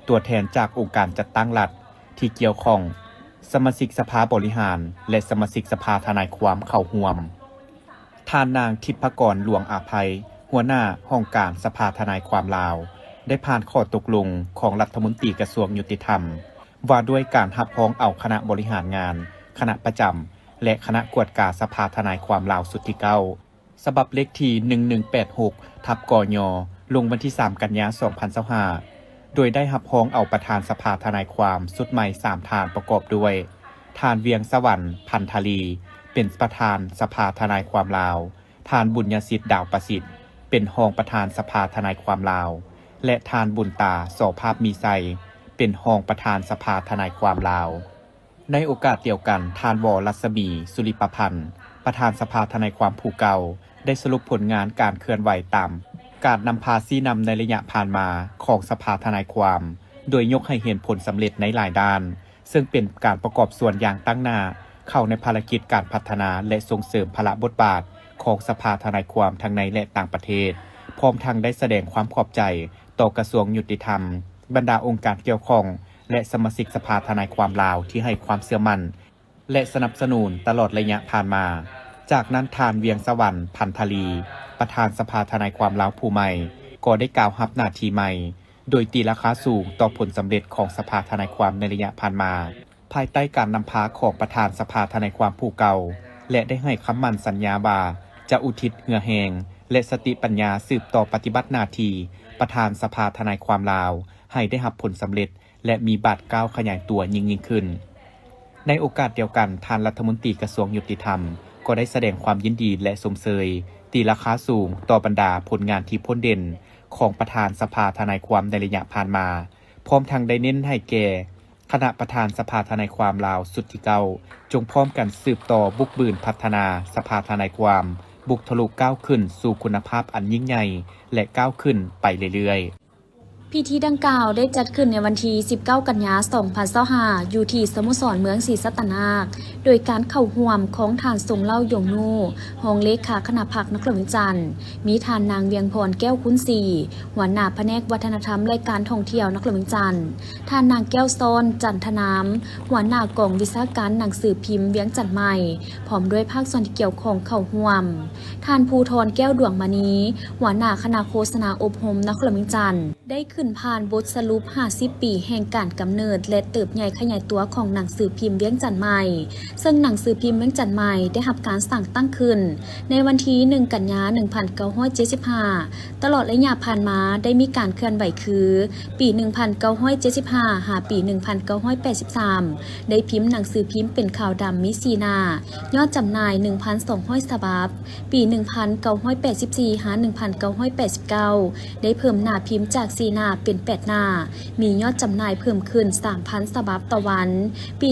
ตัวแทนจากองค์การจัดตั้งรัฐที่เกี่ยวข้องสมาชิกสภาบริหารและสมาชิกสภาทนายความเข้าร่วมท่านนางทิพกรหลวงอาภัยหัวหน้าห้องการสภาทนายความลาวได้ผ่านข้อตกลงของรัฐมนตรีกระทรวงยุติธรรมว่าด้วยการรับพ้องเอาคณะบริหารงานคณะประจำและคณะกวดกาสภาทนายความลาวสุดที่9ฉบับเลขที่1186/กยลงวันที่ 3 กันยายน 2025โดยได้รับพ้องเอาประธานสภาทนายความสุดใหม่3ท่านประกอบด้วยท่านเวียงสวรรค์พันธลีเป็นประธานสภาทนายความลาวท่านบุญยสิทธิ์ดาวประสิทธิ์เป็นรองประธานสภาทนายความลาวและท่านบุญตาโสภาพมีไซเป็นรองประธานสภาทนายความลาวในโอกาสเดียวกันท่านวรัศมีสุริปพันธ์ประธานสภาทนายความผู้เก่าได้สรุปผลงานการเคลื่อนไหวตามการนำพาชี้นำในระยะผ่านมาของสภาทนายความโดยยกให้เห็นผลสำเร็จในหลายด้านซึ่งเป็นการประกอบส่วนอย่างตั้งหน้าเข้าในภารกิจการพัฒนาและส่งเสริมพละบทบาทของสภาทนายความทั้งในและต่างประเทศพร้อมทั้งได้แสดงความขอบใจต่อกระทรวงยุติธรรมบรรดาองค์การเกี่ยวข้องและสมาชิกสภาทนายความลาวที่ให้ความเชื่อมั่นและสนับสนุนตลอดระยะผ่านมาจากนั้นท่านเวียงสวรรค์พันธลีประธานสภาทนายความลาวผู้ใหม่ก็ได้กล่าวรับหน้าที่ใหม่โดยตีราคาสูงต่อผลสำเร็จของสภาทนายความในระยะผ่านมาภายใต้การนำพาของประธานสภาทนายความผู้เก่าและได้ให้คำมั่นสัญญาว่าจะอุทิศเหงื่อแหงและสติปัญญาสืบต่อปฏิบัติหน้าที่ประธานสภาทนายความลาวให้ได้รับผลสำเร็จและมีบาดก้าวขยายตัวยิ่งขึ้นในโอกาสเดียวกันท่านรัฐมนตรีกระทรวงยุติธรรมก็ได้แสดงความยินดีและสมเสยตีราคาสูงต่อบรรดาผลงานที่พ้นเด่นของประธานสภาทนายความในระยะผ่านมาพร้อมทั้งได้เน้นให้แก่คณะประธานสภาทนายความลาวสุดที่9จงพร้อมกันสืบต่อบุกบืนพัฒนาสภาทนายความบุกทะลุก้าวขึ้นสู่คุณภาพอันยิ่งใหญ่และก้าวขึ้นไปเรื่อยๆพิธีดังกล่าวได้จัดขึ้นในวันที่ 19 กันยายน 2025อยู่ที่สโมสรเมืองศรีสัตนาคโดยการเข้าร่วมของท่านทรงเล่ายงนูรองเลขาคณะพรรคนครหลวงจันทร์มีท่านนางเวียงพรแก้วคุ้นศรีหัวหน้าแผนกวัฒนธรรมและการท่องเที่ยวนครหลวงจันทร์ท่านนางแก้วซ้อนจันทนามหัวหน้ากองวิชาการหนังสือพิมพ์เวียงจันทร์ใหม่พร้อมด้วยภาคส่วนที่เกี่ยวข้องเข้าร่วมท่านภูธรแก้วดวงมณีหัวหน้าคณะโฆษณาอบรมนครหลวงจันทร์ได้ขึ้นผ่านบทสรุป 50 ปีแห่งการกำเนิดและเติบใหญ่ขยายตัวของหนังสือพิมพ์เวียงจันทร์ใหม่ซึ่งหนังสือพิมพ์เวียงจันทร์ใหม่ได้รับการสั่งตั้งขึ้นในวันที่ 1 กันยายน 1975ตลอดระยะผ่านมาได้มีการเคลื่อนไหวคือปี 1975 หาปี 1983 ได้พิมพ์หนังสือพิมพ์เป็นขาวดำมี4หน้ายอดจำหน่าย 1,200 ฉบับปี 1984 หา 1989 ได้เพิ่มหน้าพิมพ์จาก4หน้าเป็น8หน้ามียอดจำหน่ายเพิ่มขึ้น 3,000 ฉบับต่อวันปี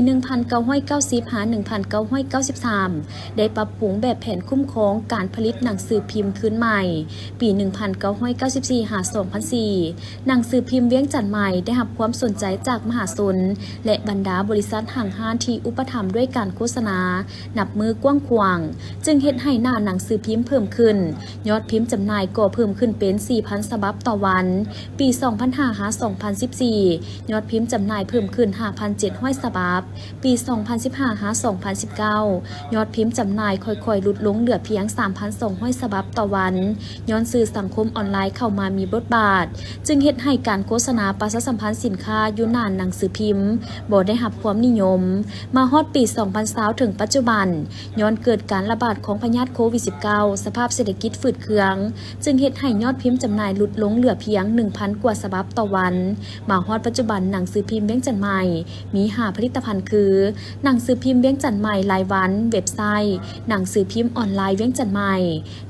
1990 หา 1993 ได้ปรับปรุงแบบแผนคุ้มครองการผลิตหนังสือพิมพ์ขึ้นใหม่ปี 1994 หา 2004 หนังสือพิมพ์เวียงจันทร์ใหม่ได้รับความสนใจจากมหาชนและบรรดาบริษัทห้างห้านที่อุปถัมภ์ด้วยการโฆษณานับมือกว้างขวางจึงเฮ็ดให้หน้าหนังสือพิมพ์เพิ่มขึ้นยอดพิมพ์จำหน่ายก็เพิ่มขึ้นเป็น 4,000 ฉบับต่อวันปี 2005 หา 2014 ยอดพิมพ์จำหน่ายเพิ่มขึ้น 5,700 ฉบับปี 2015 หา 2019 ยอดพิมพ์จำหน่ายค่อยๆลดลงเหลือเพียง 3,200 ฉบับต่อวันย้อนสื่อสังคมออนไลน์เข้ามามีบทบาทจึงเฮ็ดให้การโฆษณาประชาสัมพันธ์สินค้าอยู่นานหนังสือพิมพ์บ่ได้รับความนิยมมาฮอดปี 2020 ถึงปัจจุบันย้อนเกิดการระบาดของพยาธิโควิด -19 สภาพเศรษฐกิจฝืดเคืองจึงเฮ็ดให้ยอดพิมพ์จำหน่ายลดลงเหลือเพียง 1,000 กว่าฉบับต่อวันมาฮอดปัจจุบันหนังสือพิมพ์เวียงจันทร์ใหม่มี5ผลิตภัณฑ์คือหนังสือพิมพ์เวียงจันทร์ใหม่รายวันเว็บไซต์หนังสือพิมพ์ออนไลน์เวียงจันทร์ใหม่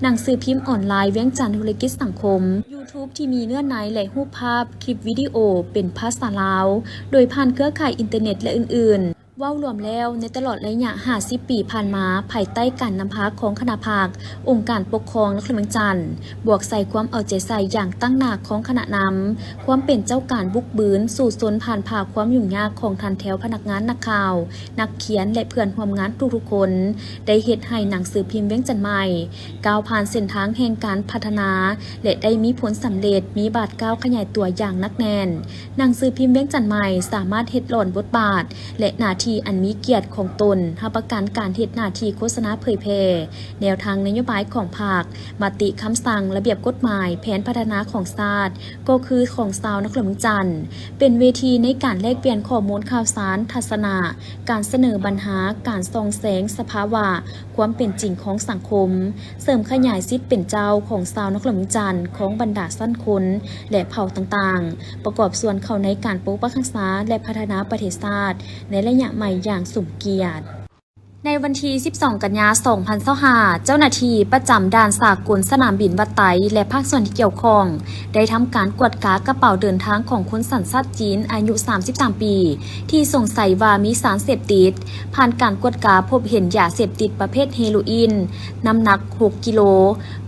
หนังสือพิมพ์ออนไลน์เวียงจันทร์ธุรกิจสังคม YouTube ที่มีเนื้อในและรูปภาพคลิปวิดีโอเป็นภาษาลาวโดยผ่านเครือข่ายอินเทอร์เน็ตและอื่นๆ เว้ารวมแล้วในตลอดระยะ50 ปีผ่านมาภายใต้การนำพาของคณะภาคองค์การปกครองนครเมืองจันทร์บวกใส่ความเอาใจใส่อย่างตั้งหน้าของคณะนำความเป็นเจ้าการบุกบืนสู่สนผ่านผ่าความยุ่งยากของทันแถวพนักงานนักข่าวนักเขียนและเพื่อนร่วมงานทุกๆคนได้เฮ็ดให้หนังสือพิมพ์เวียงจันทน์ใหม่ก้าวผ่านเส้นทางแห่งการพัฒนาและได้มีผลสำเร็จมีบาดก้าวขยายตัวอย่างนักแน่นหนังสือพิมพ์เวียงจันทน์ใหม่สามารถเฮ็ดหล่อนบทบาทและหน้าที่อันมีเกียรติของตนรับประกันการเฮ็ดหน้าที่โฆษณาเผยแพร่แนวทางนโยบายของภาคมติคำสั่งระเบียบกฎหมายแผนพัฒนาของชาติก็คือของชาวนครเมืองจันทน์เป็นเวทีในการแลกเปลี่ยนข้อมูลข่าวสารทัศนะการเสนอปัญหาการส่องแสงสภาวะความเป็นจริงของสังคมเสริมขยายสิทธิ์เป็นเจ้าของชาวนครเมืองจันทน์ของบรรดาสั้นคนและเผ่าต่างๆประกอบส่วนเข้าในการปกปักรักษาและพัฒนาประเทศชาติในระยะใหม่อย่างสมเกียรติในวันที่ 12 กันยายน 2025 เจ้าหน้าที่ประจำด่านสากลสนามบินวัดไตและภาคส่วนที่เกี่ยวข้องได้ทำการกวดกากระเป๋าเดินทางของคนสัญชาติจีนอายุ 33 ปีที่สงสัยว่ามีสารเสพติดผ่านการกวดกาพบเห็นยาเสพติดประเภทเฮโรอีนน้ำหนัก 6 กิโล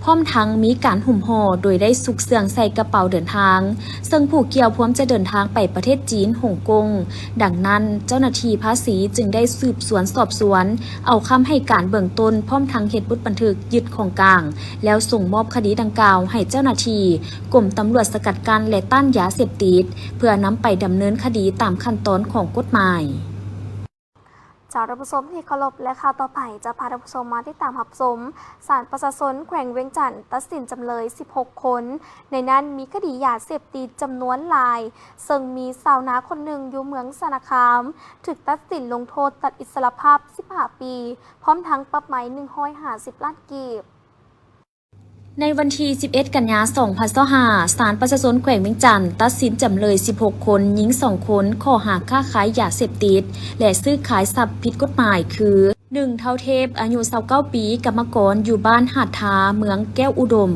พร้อมทั้งมีการหุ่มห่อโดยได้ซุกเสื่องใส่กระเป๋าเดินทางซึ่งผู้เกี่ยวพร้อมจะเดินทางไปประเทศจีนฮ่องกงดังนั้นเจ้าหน้าที่ภาษีจึงได้สืบสวนสอบสวนเอาคำให้การเบื้องต้นพร้อมทั้งเฮ็ดบันทึกยึดของกลางแล้วส่งมอบคดีดังกล่าวให้เจ้าหน้าที่กรมตำรวจสกัดกั้นและต้านยาเสพติดเพื่อนำไปดำเนินคดีตามขั้นตอนของกฎหมายจากท่านผู้ชมที่เคารพและข่าวต่อไปจะพาท่านผู้ชมมาที่ตามรับชมศาลประชาชนแขวงเวียงจันทน์ตัดสินจำเลย 16 คนในนั้นมีคดียาเสพติดจำนวนหลายซึ่งมีสาวนาคนหนึ่งอยู่เมืองสารคามถูกตัดสินลงโทษตัดอิสรภาพ 15 ปีพร้อมทั้งปรับไหม150 ล้านกีบในวันที่ 11 กันยายน 2025 ศาลประชาชนแขวงเวียงจันทน์ตัดสินจำเลย 16 คนหญิง 2 คนข้อหาค้าขายยาเสพติดและซื้อขายทรัพย์ผิดกฎหมายคือ 1. เท่าเทพอายุ 29 ปีกรรมกรอยู่บ้านหาดทาเมืองแก้วอุดม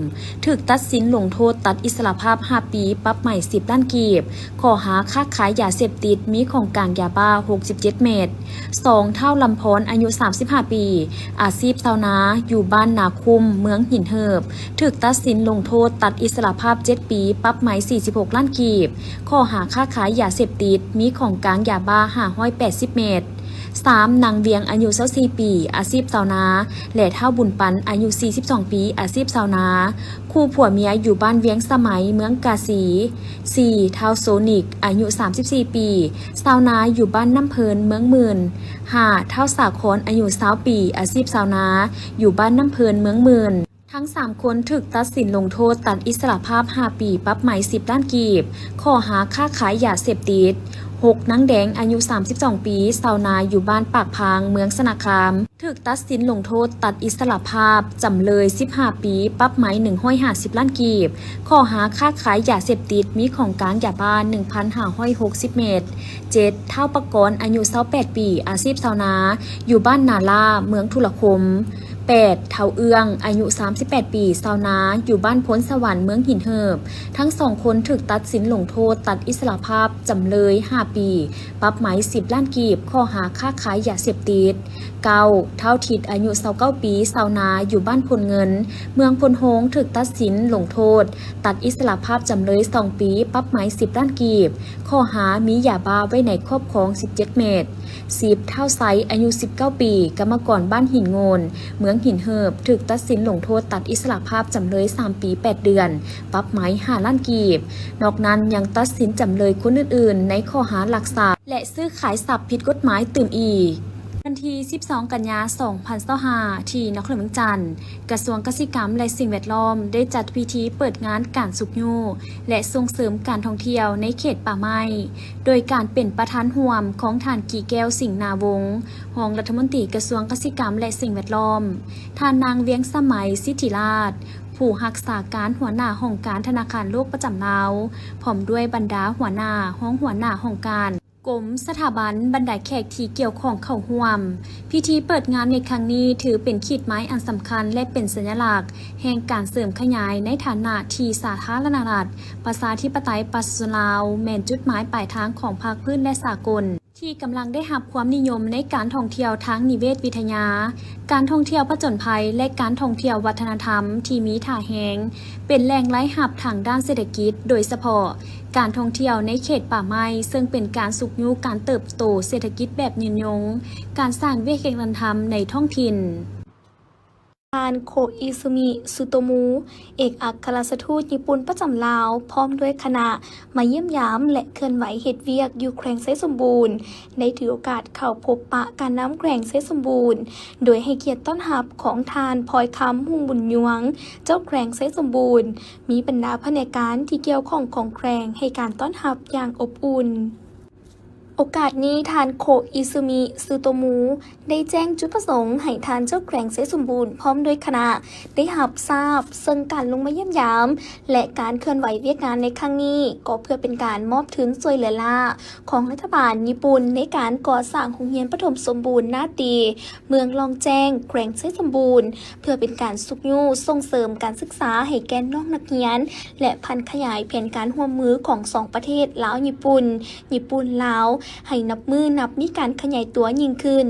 ถูกตัดสินลงโทษตัดอิสรภาพ 5 ปีปรับใหม่ 10 ล้านกีบข้อหาค้าขายยาเสพติดมีของกลางยาบ้า 67 เม็ด 2. เท่าลำพรอายุ 35 ปีอาชีพชาวนาอยู่บ้านนาคุมเมืองหินเหิบถูกตัดสินลงโทษตัดอิสรภาพ 7 ปีปรับใหม่ 46 ล้านกีบข้อหาค้าขายยาเสพติดมีของกลางยาบ้า 580 เม็ด3. นางเวียงอายุ 24 ปีอาชีพชาวนาและเท่าบุญปันอายุ 42 ปีอาชีพชาวนาคู่ผัวเมียอยู่บ้านเวียงสมัยเมืองกาสี 4. เท่าโซนิกอายุ 34 ปีชาวนาอยู่บ้านน้ำเพลินเมืองหมื่น 5. เท่าสาครอายุ 20 ปีอาชีพชาวนาอยู่บ้านน้ำเพลินเมืองหมื่นทั้ง 3 คนถูกตัดสินลงโทษตัดอิสรภาพ 5 ปีปรับไหม 10 ล้านกีบข้อหาค้าขายยาเสพติด6. นางแดงอายุ 32 ปีชาวนาอยู่บ้านปากพางเมืองสนาคามถูกตัดสินลงโทษตัดอิสรภาพจำเลย 15 ปีปรับไหม 150 ล้านกีบข้อหาค้าขายยาเสพติดมีของกลางยาบ้า 1,560 เม็ด 7. เท่าปกรณ์อายุ 28 ปีอาชีพชาวนาอยู่บ้านนาลาเมืองทุลคม 8. เท่าเอื้องอายุ 38 ปีชาวนาอยู่บ้านพ้นสวรรค์เมืองหินเหิบทั้ง 2 คนถูกตัดสินลงโทษตัดอิสรภาพจำเลย 5 ปีปรับไหม 10 ล้านกีบข้อหาค้าขายยาเสพติด 9. เท่าทิดอายุ 29 ปีชาวนาอยู่บ้านพลเงินเมืองพลโฮงถูกตัดสินลงโทษตัดอิสรภาพจำเลย 2 ปีปรับไหม 10 ล้านกีบข้อหามียาบ้าไว้ในครอบครอง 17 เม็ด 10. เท่าไซอายุ 19 ปีกรรมกรบ้านหินโงนเมืองหินเหิบถูกตัดสินลงโทษตัดอิสรภาพจำเลย 3 ปี 8 เดือนปรับไหม 5 ล้านกีบนอกนั้นยังตัดสินจำเลยคนอื่นๆในข้อหาลักทรัพย์และซื้อขายทรัพย์ผิดกฎหมายตื่มอีกวันที่ 12 กันยายน 2025 ที่นครเมืองจันทน์กระทรวงเกษตรกรรมและสิ่งแวดล้อมได้จัดพิธีเปิดงานการสุกยูและส่งเสริมการท่องเที่ยวในเขตป่าไม้โดยการเป็นประธานร่วมของท่านกี่แก้วสิงห์นาวงศ์รองรัฐมนตรีกระทรวงเกษตรกรรมและสิ่งแวดล้อมท่านนางเวียงสมัยสิทธิราชผู้รักษาการหัวหน้าห้องการธนาคารโลกประจำลาวพร้อมด้วยบรรดาหัวหน้าห้องการกรมสถาบันบรรดาแขกที่เกี่ยวข้องเข้าร่วมพิธีเปิดงานในครั้งนี้ถือเป็นขีดไม้อันสำคัญและเป็นสัญลักษณ์แห่งการเสริมขยายในฐานะที่สาธารณรัฐประชาธิปไตยประชาชนลาวแม่นจุดหมายปลายทางของภาคพื้นและสากล ที่กำลังได้รับความนิยมในการท่องเที่ยวทางนิเวศวิทยา การท่องเที่ยวผจญภัยและการท่องเที่ยววัฒนธรรมที่มีท่าแหงเป็นแหล่งรายรับทางด้านเศรษฐกิจโดยเฉพาะการท่องเที่ยวในเขตป่าไม้ซึ่งเป็นการสุกยุการเติบโตเศรษฐกิจแบบยืนยงการสร้างวิหารธรรมในท้องถิ่นทานโคอิซุมิซุโตมุเอกอัครราชทูตญี่ปุ่นประจำลาวพร้อมด้วยคณะมาเยี่ยมยามและเคลื่อนไหวเฮ็ดเวียกอยู่แขวงไซสมบูรณ์ได้ถือโอกาสเข้าพบปะการน้ำแขวงไซสมบูรณ์โดยให้เกียรติต้อนรับของทานพลอยคำหุ่งบุญยวงเจ้าแขวงไซสมบูรณ์มีบรรดาแผนกการที่เกี่ยวข้องของแขวงให้การต้อนรับอย่างอบอุ่นโอกาสนี้ทานโคอิซุมิซึโตมุได้แจ้งจุดประสงค์ให้ทานเจ้าแขวงไซสมบูรณ์พร้อมด้วยคณะได้รับทราบซึ่งการลงมาเยี่ยมยามและการเคลื่อนไหวเวียกงานในครั้งนี้ก็เพื่อเป็นการมอบทุนช่วยเหลือล่าของรัฐบาลญี่ปุ่นในการก่อสร้างโรงเรียนประถมสมบูรณ์นาตีเมืองลองแจ้งแขวงไซสมบูรณ์เพื่อเป็นการสุกยูส่งเสริมการศึกษาให้แก่น้องนักเรียนและพันขยายแผนการร่วมมือของสองประเทศลาวญี่ปุ่นลาวให้นับมือนับมีการขยายตัวยิ่งขึ้น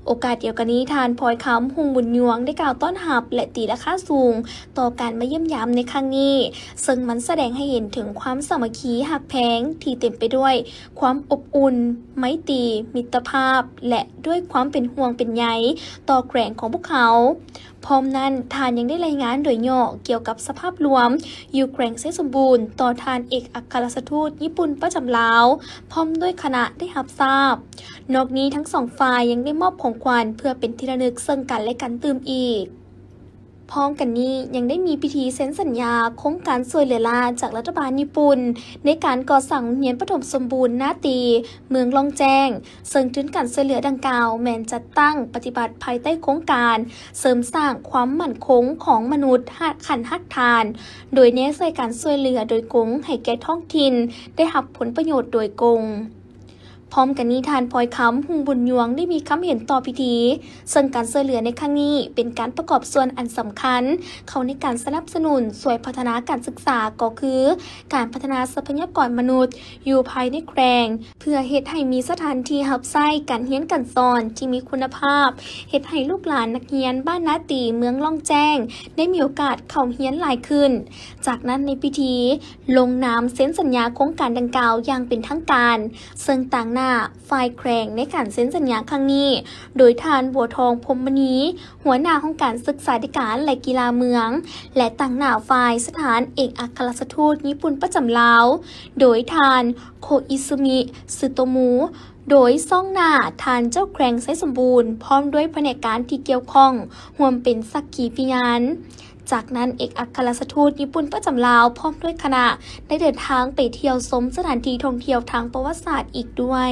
โอกาสเดียวกันนี้ทานพลอยคำหุ่งบุญยวงได้กล่าวต้อนรับและตีราคาสูงต่อการมาเยี่ยมยามในครั้งนี้ซึ่งมันแสดงให้เห็นถึงความสามัคคีหักแพงที่เต็มไปด้วยความอบอุ่นไมตรีมิตรภาพและด้วยความเป็นห่วงเป็นใยต่อแขวงของพวกเขาพร้อมนั้นทานยังได้รายงานโดยย่อเกี่ยวกับสภาพรวมอยู่แขวงไซสมบูรณ์ต่อทานเอกอัครราชทูตญี่ปุ่นประจำลาวพร้อมด้วยคณะได้รับทราบนอกนี้ทั้งสองฝ่ายยังได้มอบของขวัญเพื่อเป็นที่ระลึกซึ่งกันและกันตื่มอีกพร้อมกันนี้ยังได้มีพิธีเซ็นสัญญาโครงการช่วยเหลือล่าจากรัฐบาลญี่ปุ่นในการก่อสร้างโรงเรียนประถมสมบูรณ์นาตีเมืองลองแจ้งซึ่งทุนการช่วยเหลือดังกล่าวแม้นจัดตั้งปฏิบัติภายใต้โครงการเสริมสร้างความมั่นคงของมนุษย์ขันหักทานโดยเน้นใส่การช่วยเหลือโดยกงให้แก่ท้องถิ่นได้รับผลประโยชน์โดยกงพร้อมกันนี้ทานพลอยคำหุ่งบุญยวงได้มีคำเห็นต่อพิธีซึ่งการช่วยเหลือในครั้งนี้เป็นการประกอบส่วนอันสำคัญเข้าในการสนับสนุนช่วยพัฒนาการศึกษาก็คือการพัฒนาทรัพยากรมนุษย์อยู่ภายในแขวงเพื่อเฮ็ดให้มีสถานที่รับใช้การเรียนการสอนที่มีคุณภาพเฮ็ดให้ลูกหลานนักเรียนบ้านนาตีเมืองล่องแจ้งได้มีโอกาสเข้าเรียนหลายขึ้นจากนั้นในพิธีลงนามเซ็นสัญญาโครงการดังกล่าวอย่างเป็นทางการซึ่งต่างฝ่ายแขวงในการเซ็นสัญญาครั้งนี้โดยทานบัวทองพรหมณีหัวหน้าของการศึกษาธิการและกีฬาเมืองและต่างหน้าฝ่ายสถานเอกอัครราชทูตญี่ปุ่นประจำลาวโดยทานโคอิซุมิซึโตมุโดยซ่องหน้าทานเจ้าแขวงไซสมบูรณ์พร้อมด้วยแผนกการที่เกี่ยวข้องร่วมเป็นสักขีพยานจากนั้นเอกอัครราชทูตญี่ปุ่นประจำลาวพร้อมด้วยคณะได้เดินทางไปเที่ยวชมสถานที่ท่องเที่ยวทางประวัติศาสตร์อีกด้วย